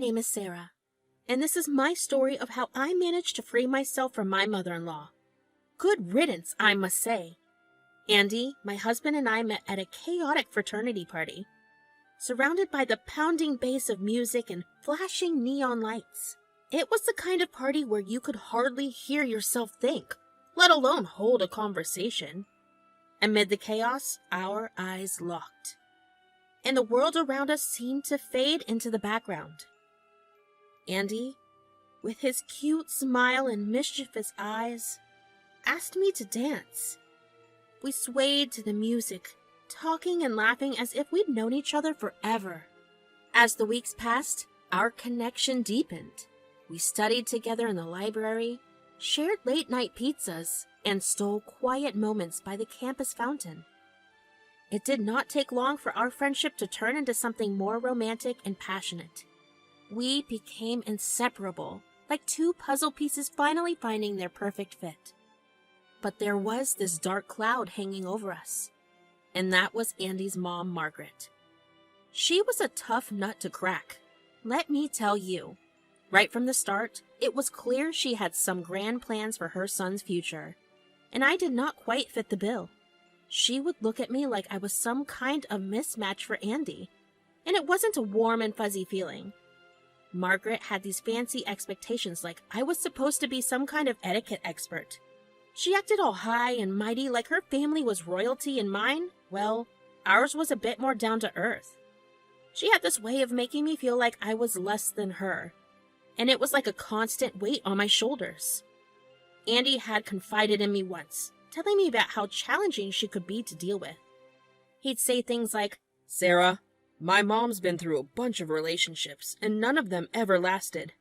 name is Sarah, and this is my story of how I managed to free myself from my mother-in-law. Good riddance, I must say. Andy, my husband, and I met at a chaotic fraternity party, surrounded by the pounding bass of music and flashing neon lights. It was the kind of party where you could hardly hear yourself think, let alone hold a conversation. Amid the chaos, our eyes locked, and the world around us seemed to fade into the background. Andy, with his cute smile and mischievous eyes, asked me to dance. We swayed to the music, talking and laughing as if we'd known each other forever. As the weeks passed, our connection deepened. We studied together in the library, shared late-night pizzas, and stole quiet moments by the campus fountain. It did not take long for our friendship to turn into something more romantic and passionate. We became inseparable, like two puzzle pieces finally finding their perfect fit. But there was this dark cloud hanging over us, and that was Andy's mom, Margaret. She was a tough nut to crack, let me tell you. Right from the start, it was clear she had some grand plans for her son's future, and I did not quite fit the bill. She would look at me like I was some kind of mismatch for Andy, and it wasn't a warm and fuzzy feeling. Margaret had these fancy expectations like I was supposed to be some kind of etiquette expert. She acted all high and mighty like her family was royalty and mine, well, ours was a bit more down to earth. She had this way of making me feel like I was less than her, and it was like a constant weight on my shoulders. Andy had confided in me once, telling me about how challenging she could be to deal with. He'd say things like, "Sarah, my mom's been through a bunch of relationships, and none of them ever lasted."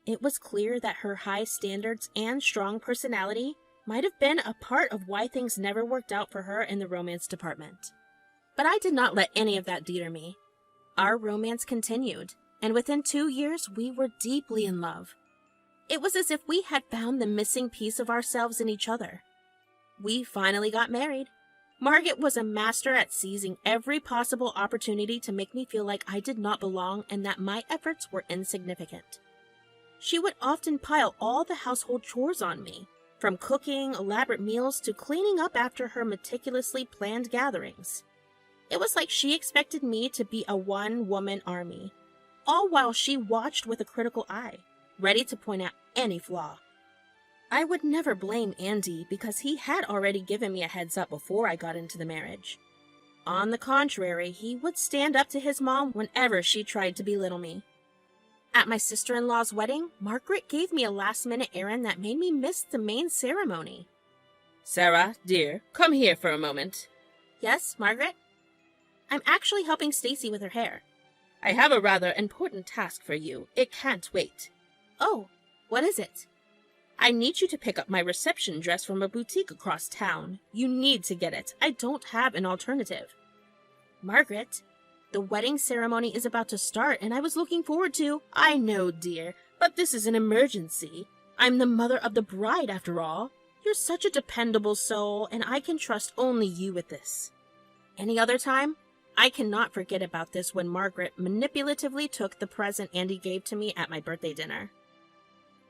It was clear that her high standards and strong personality might have been a part of why things never worked out for her in the romance department. But I did not let any of that deter me. Our romance continued, and within 2 years we were deeply in love. It was as if we had found the missing piece of ourselves in each other. We finally got married. Margaret was a master at seizing every possible opportunity to make me feel like I did not belong and that my efforts were insignificant. She would often pile all the household chores on me, from cooking elaborate meals to cleaning up after her meticulously planned gatherings. It was like she expected me to be a one-woman army, all while she watched with a critical eye, ready to point out any flaw. I would never blame Andy because he had already given me a heads up before I got into the marriage. On the contrary, he would stand up to his mom whenever she tried to belittle me. At my sister-in-law's wedding, Margaret gave me a last-minute errand that made me miss the main ceremony. "Sarah, dear, come here for a moment." "Yes, Margaret?" "I'm actually helping Stacy with her hair." "I have a rather important task for you. It can't wait." "Oh, what is it?" "I need you to pick up my reception dress from a boutique across town. You need to get it. I don't have an alternative." "Margaret, the wedding ceremony is about to start and I was looking forward to—" "I know, dear, but this is an emergency. I'm the mother of the bride, after all. You're such a dependable soul, and I can trust only you with this." Any other time? I cannot forget about this when Margaret manipulatively took the present Andy gave to me at my birthday dinner.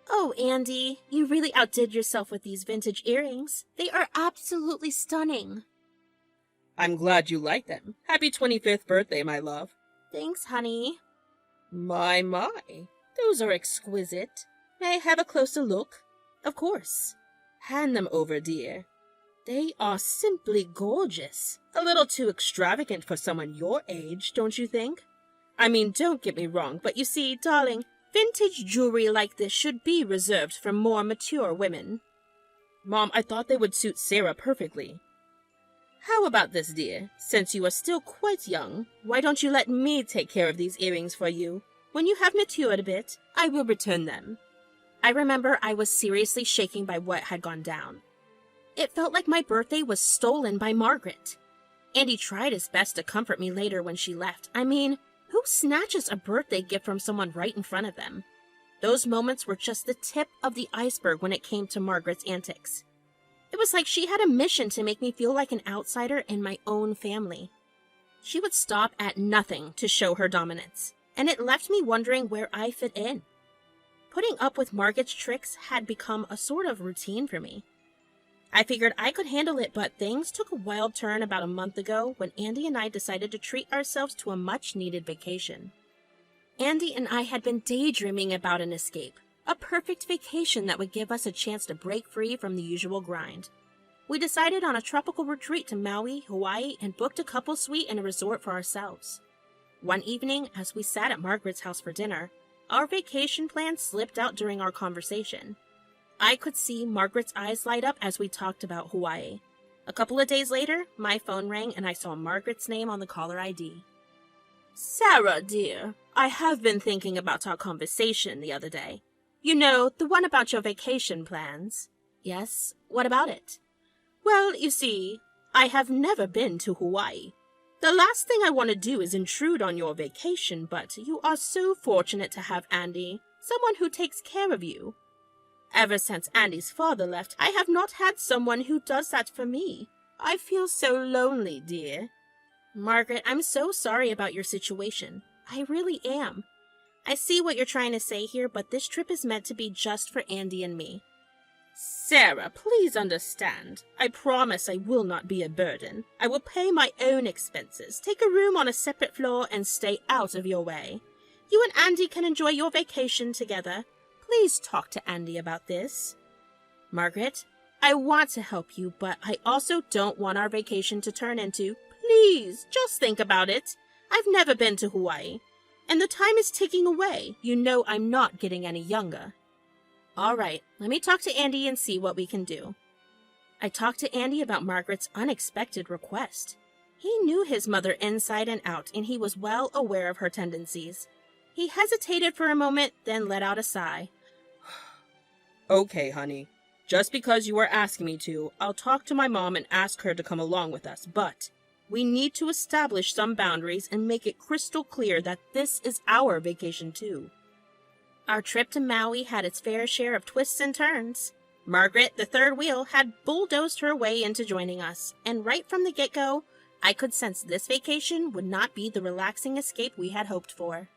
"Oh, Andy, you really outdid yourself with these vintage earrings. They are absolutely stunning." "I'm glad you like them. Happy 25th birthday, my love." "Thanks, honey." My, those are exquisite. May I have a closer look?" "Of course." "Hand them over, dear. They are simply gorgeous. A little too extravagant for someone your age, don't you think? I mean, don't get me wrong, but you see, darling, vintage jewelry like this should be reserved for more mature women." "Mom, I thought they would suit Sarah perfectly." "How about this, dear? Since you are still quite young, why don't you let me take care of these earrings for you? When you have matured a bit, I will return them." I remember I was seriously shaking by what had gone down. It felt like my birthday was stolen by Margaret. Andy tried his best to comfort me later when she left. I mean, who snatches a birthday gift from someone right in front of them? Those moments were just the tip of the iceberg when it came to Margaret's antics. It was like she had a mission to make me feel like an outsider in my own family. She would stop at nothing to show her dominance, and it left me wondering where I fit in. Putting up with Margaret's tricks had become a sort of routine for me. I figured I could handle it, but things took a wild turn about a month ago when Andy and I decided to treat ourselves to a much-needed vacation. Andy and I had been daydreaming about an escape, a perfect vacation that would give us a chance to break free from the usual grind. We decided on a tropical retreat to Maui, Hawaii, and booked a couple suite in a resort for ourselves. One evening, as we sat at Margaret's house for dinner, our vacation plan slipped out during our conversation. I could see Margaret's eyes light up as we talked about Hawaii. A couple of days later, my phone rang and I saw Margaret's name on the caller ID. "Sarah, dear, I have been thinking about our conversation the other day. You know, the one about your vacation plans." "Yes, what about it?" "Well, you see, I have never been to Hawaii. The last thing I want to do is intrude on your vacation, but you are so fortunate to have Andy, someone who takes care of you. Ever since Andy's father left, I have not had someone who does that for me. I feel so lonely, dear." "Margaret, I'm so sorry about your situation. I really am. I see what you're trying to say here, but this trip is meant to be just for Andy and me." "Sarah, please understand. I promise I will not be a burden. I will pay my own expenses, take a room on a separate floor, and stay out of your way. You and Andy can enjoy your vacation together. Please talk to Andy about this." "Margaret, I want to help you, but I also don't want our vacation to turn into— Please, just think about it. I've never been to Hawaii, and the time is ticking away. You know I'm not getting any younger." "All right, let me talk to Andy and see what we can do." I talked to Andy about Margaret's unexpected request. He knew his mother inside and out, and he was well aware of her tendencies. He hesitated for a moment, then let out a sigh. "Okay, honey. Just because you are asking me to, I'll talk to my mom and ask her to come along with us, but we need to establish some boundaries and make it crystal clear that this is our vacation too." Our trip to Maui had its fair share of twists and turns. Margaret, the third wheel, had bulldozed her way into joining us, and right from the get-go, I could sense this vacation would not be the relaxing escape we had hoped for.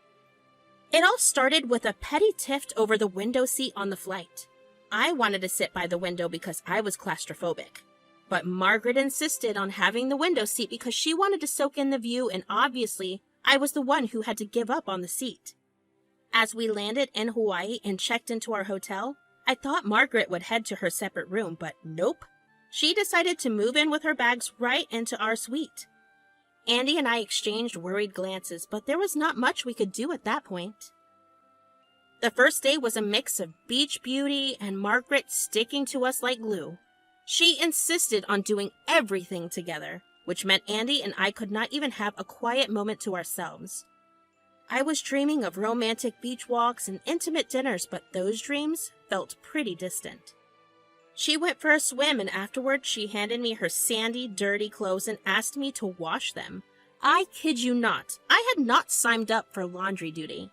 It all started with a petty tiff over the window seat on the flight. I wanted to sit by the window because I was claustrophobic, but Margaret insisted on having the window seat because she wanted to soak in the view, and obviously, I was the one who had to give up on the seat. As we landed in Hawaii and checked into our hotel, I thought Margaret would head to her separate room, but nope. She decided to move in with her bags right into our suite. Andy and I exchanged worried glances, but there was not much we could do at that point. The first day was a mix of beach beauty and Margaret sticking to us like glue. She insisted on doing everything together, which meant Andy and I could not even have a quiet moment to ourselves. I was dreaming of romantic beach walks and intimate dinners, but those dreams felt pretty distant. She went for a swim, and afterward she handed me her sandy, dirty clothes and asked me to wash them. I kid you not, I had not signed up for laundry duty.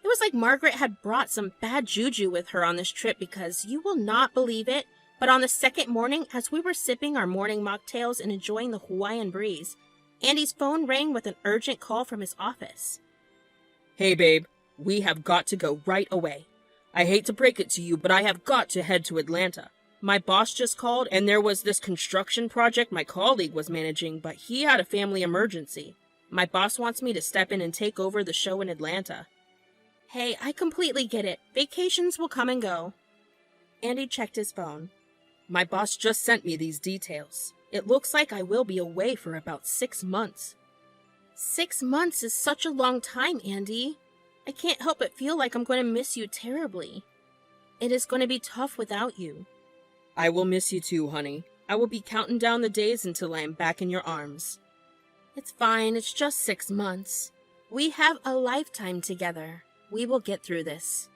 It was like Margaret had brought some bad juju with her on this trip because you will not believe it, but on the second morning, as we were sipping our morning mocktails and enjoying the Hawaiian breeze, Andy's phone rang with an urgent call from his office. "Hey, babe, we have got to go right away. I hate to break it to you, but I have got to head to Atlanta. My boss just called, and there was this construction project my colleague was managing, but he had a family emergency. My boss wants me to step in and take over the show in Atlanta." "Hey, I completely get it. Vacations will come and go." Andy checked his phone. "My boss just sent me these details. It looks like I will be away for about 6 months. 6 months is such a long time, Andy. I can't help but feel like I'm going to miss you terribly. It is going to be tough without you." "I will miss you too, honey. I will be counting down the days until I am back in your arms." "It's fine. It's just 6 months. We have a lifetime together. We will get through this."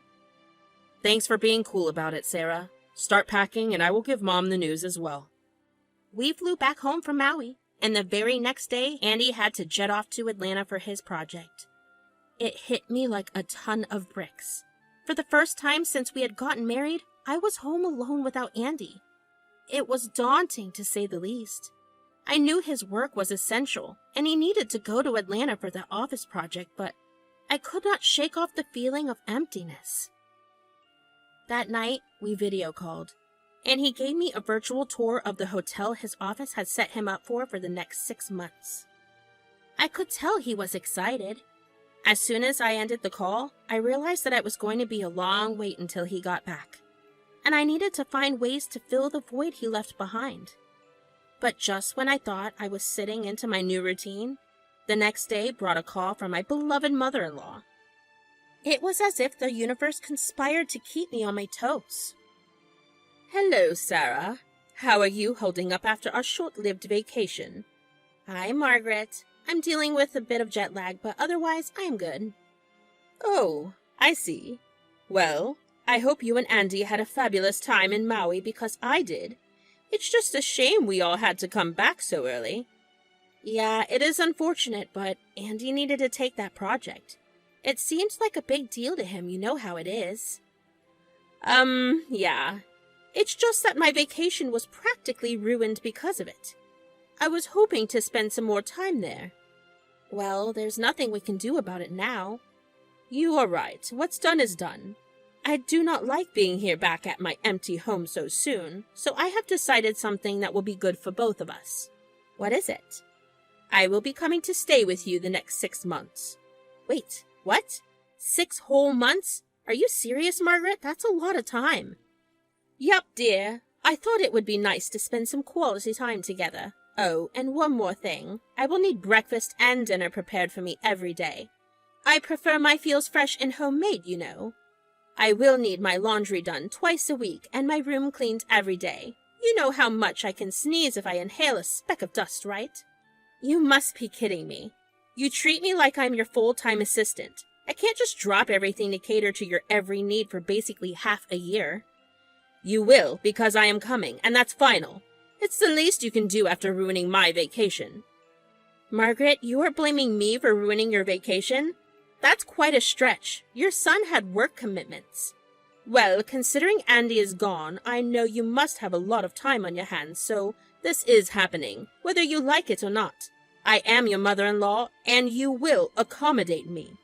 "Thanks for being cool about it, Sarah. Start packing and I will give Mom the news as well." We flew back home from Maui, and the very next day, Andy had to jet off to Atlanta for his project. It hit me like a ton of bricks. For the first time since we had gotten married, I was home alone without Andy. It was daunting, to say the least. I knew his work was essential, and he needed to go to Atlanta for the office project, but I could not shake off the feeling of emptiness. That night, we video called, and he gave me a virtual tour of the hotel his office had set him up for the next 6 months. I could tell he was excited. As soon as I ended the call, I realized that it was going to be a long wait until he got back, and I needed to find ways to fill the void he left behind. But just when I thought I was sitting into my new routine, the next day brought a call from my beloved mother-in-law. It was as if the universe conspired to keep me on my toes. Hello, Sarah. How are you holding up after our short-lived vacation? Hi, Margaret. I'm dealing with a bit of jet lag, but otherwise I am good. Oh, I see. Well, I hope you and Andy had a fabulous time in Maui because I did. It's just a shame we all had to come back so early. Yeah, it is unfortunate, but Andy needed to take that project. It seems like a big deal to him, you know how it is. Yeah. It's just that my vacation was practically ruined because of it. I was hoping to spend some more time there. Well, there's nothing we can do about it now. You are right. What's done is done. I do not like being here back at my empty home so soon, so I have decided something that will be good for both of us. What is it? I will be coming to stay with you the next 6 months. Wait, what? 6 whole months? Are you serious, Margaret? That's a lot of time. Yup, dear. I thought it would be nice to spend some quality time together. Oh, and one more thing. I will need breakfast and dinner prepared for me every day. I prefer my meals fresh and homemade, you know. I will need my laundry done twice a week and my room cleaned every day. You know how much I can sneeze if I inhale a speck of dust, right? You must be kidding me. You treat me like I'm your full-time assistant. I can't just drop everything to cater to your every need for basically half a year. You will, because I am coming, and that's final. It's the least you can do after ruining my vacation. Margaret, you are blaming me for ruining your vacation? That's quite a stretch. Your son had work commitments. Well, considering Andy is gone, I know you must have a lot of time on your hands, so this is happening, whether you like it or not. I am your mother-in-law, and you will accommodate me.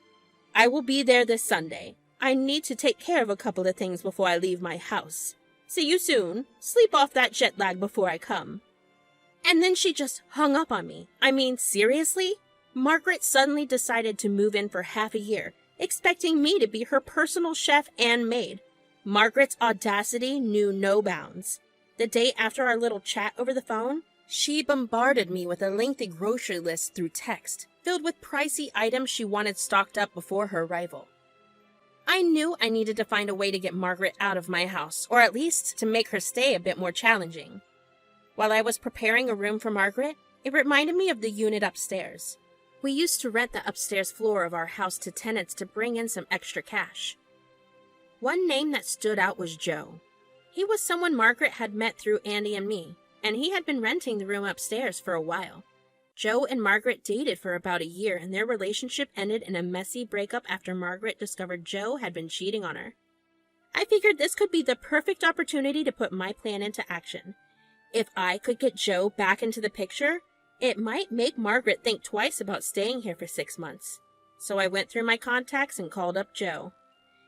I will be there this Sunday. I need to take care of a couple of things before I leave my house. See you soon. Sleep off that jet lag before I come. And then she just hung up on me. I mean, seriously? Margaret suddenly decided to move in for half a year, expecting me to be her personal chef and maid. Margaret's audacity knew no bounds. The day after our little chat over the phone, she bombarded me with a lengthy grocery list through text, filled with pricey items she wanted stocked up before her arrival. I knew I needed to find a way to get Margaret out of my house, or at least to make her stay a bit more challenging. While I was preparing a room for Margaret, it reminded me of the unit upstairs. We used to rent the upstairs floor of our house to tenants to bring in some extra cash. One name that stood out was Joe. He was someone Margaret had met through Andy and me, and he had been renting the room upstairs for a while. Joe and Margaret dated for about a year, and their relationship ended in a messy breakup after Margaret discovered Joe had been cheating on her. I figured this could be the perfect opportunity to put my plan into action. If I could get Joe back into the picture, it might make Margaret think twice about staying here for 6 months. So I went through my contacts and called up Joe.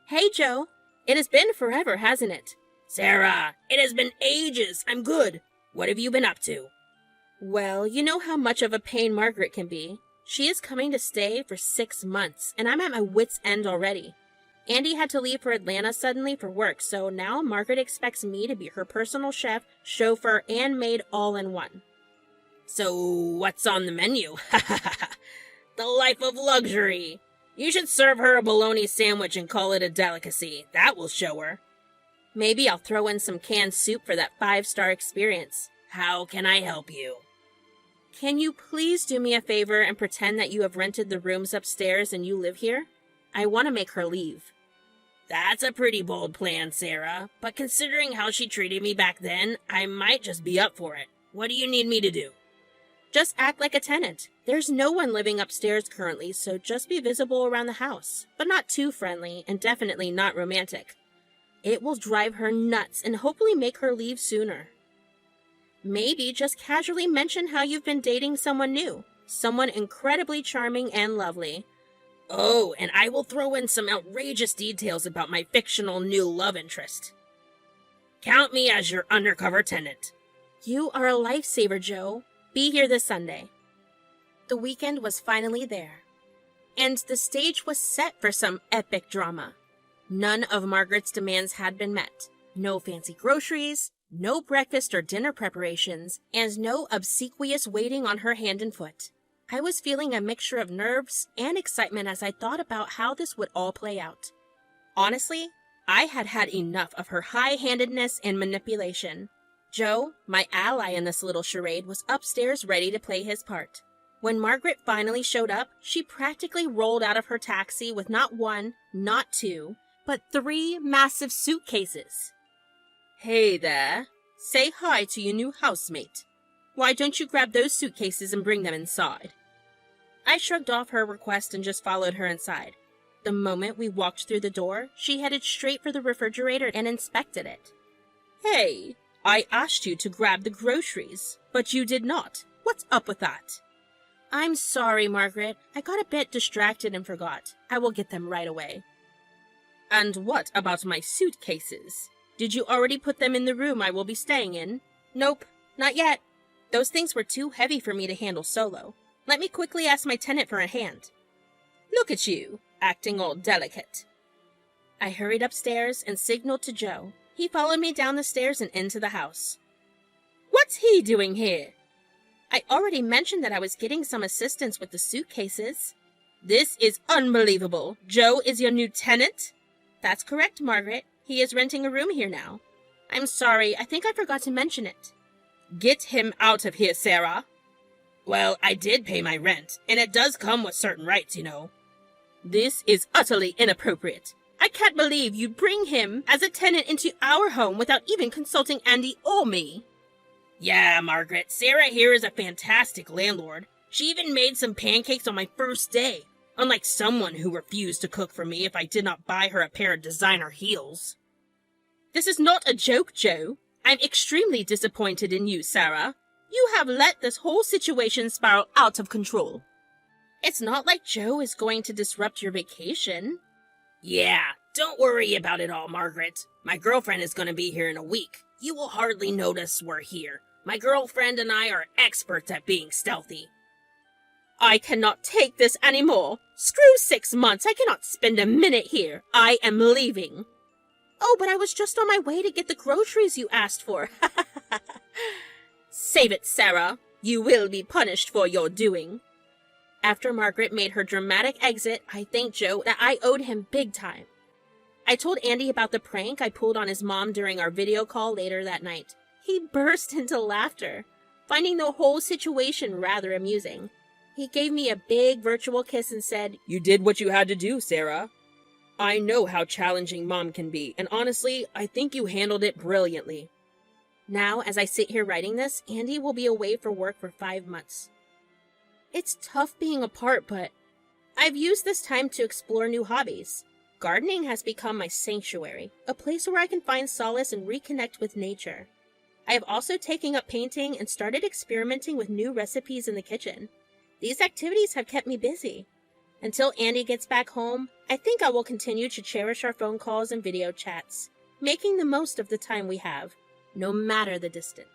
Hey, Joe. It has been forever, hasn't it? Sarah, it has been ages. I'm good. What have you been up to? Well, you know how much of a pain Margaret can be. She is coming to stay for 6 months, and I'm at my wit's end already. Andy had to leave for Atlanta suddenly for work, so now Margaret expects me to be her personal chef, chauffeur, and maid all in one. So, what's on the menu? The life of luxury. You should serve her a bologna sandwich and call it a delicacy. That will show her. Maybe I'll throw in some canned soup for that 5-star experience. How can I help you? Can you please do me a favor and pretend that you have rented the rooms upstairs and you live here? I want to make her leave. That's a pretty bold plan, Sarah. But considering how she treated me back then, I might just be up for it. What do you need me to do? Just act like a tenant. There's no one living upstairs currently, so just be visible around the house, but not too friendly and definitely not romantic. It will drive her nuts and hopefully make her leave sooner. Maybe just casually mention how you've been dating someone new, someone incredibly charming and lovely. Oh, and I will throw in some outrageous details about my fictional new love interest. Count me as your undercover tenant. You are a lifesaver, Joe. Be here this Sunday. The weekend was finally there, and the stage was set for some epic drama. None of Margaret's demands had been met. No fancy groceries, no breakfast or dinner preparations, and no obsequious waiting on her hand and foot. I was feeling a mixture of nerves and excitement as I thought about how this would all play out. Honestly, I had had enough of her high-handedness and manipulation. Joe, my ally in this little charade, was upstairs ready to play his part. When Margaret finally showed up, she practically rolled out of her taxi with not one, not two, but 3 massive suitcases. Hey there. Say hi to your new housemate. Why don't you grab those suitcases and bring them inside? I shrugged off her request and just followed her inside. The moment we walked through the door, she headed straight for the refrigerator and inspected it. Hey, I asked you to grab the groceries, but you did not. What's up with that? I'm sorry, Margaret. I got a bit distracted and forgot. I will get them right away. And what about my suitcases? Did you already put them in the room I will be staying in? Nope, not yet. Those things were too heavy for me to handle solo. Let me quickly ask my tenant for a hand. Look at you, acting all delicate. I hurried upstairs and signaled to Joe. He followed me down the stairs and into the house. What's he doing here? I already mentioned that I was getting some assistance with the suitcases. This is unbelievable. Joe is your new tenant? That's correct, Margaret. He is renting a room here now. I'm sorry, I think I forgot to mention it. Get him out of here, Sarah. Well, I did pay my rent, and it does come with certain rights, you know. This is utterly inappropriate. I can't believe you'd bring him as a tenant into our home without even consulting Andy or me. Yeah, Margaret, Sarah here is a fantastic landlord. She even made some pancakes on my first day, unlike someone who refused to cook for me if I did not buy her a pair of designer heels. This is not a joke, Joe. I'm extremely disappointed in you, Sarah. You have let this whole situation spiral out of control. It's not like Joe is going to disrupt your vacation. Yeah, don't worry about it all, Margaret. My girlfriend is going to be here in a week. You will hardly notice we're here. My girlfriend and I are experts at being stealthy. I cannot take this anymore. Screw 6 months. I cannot spend a minute here. I am leaving. Oh, but I was just on my way to get the groceries you asked for. Save it, Sarah. You will be punished for your doing. After Margaret made her dramatic exit, I thanked Joe that I owed him big time. I told Andy about the prank I pulled on his mom during our video call later that night. He burst into laughter, finding the whole situation rather amusing. He gave me a big virtual kiss and said, "You did what you had to do, Sarah. I know how challenging Mom can be, and honestly, I think you handled it brilliantly." Now, as I sit here writing this, Andy will be away for work for 5 months. It's tough being apart, but I've used this time to explore new hobbies. Gardening has become my sanctuary, a place where I can find solace and reconnect with nature. I have also taken up painting and started experimenting with new recipes in the kitchen. These activities have kept me busy. Until Andy gets back home, I think I will continue to cherish our phone calls and video chats, making the most of the time we have, no matter the distance.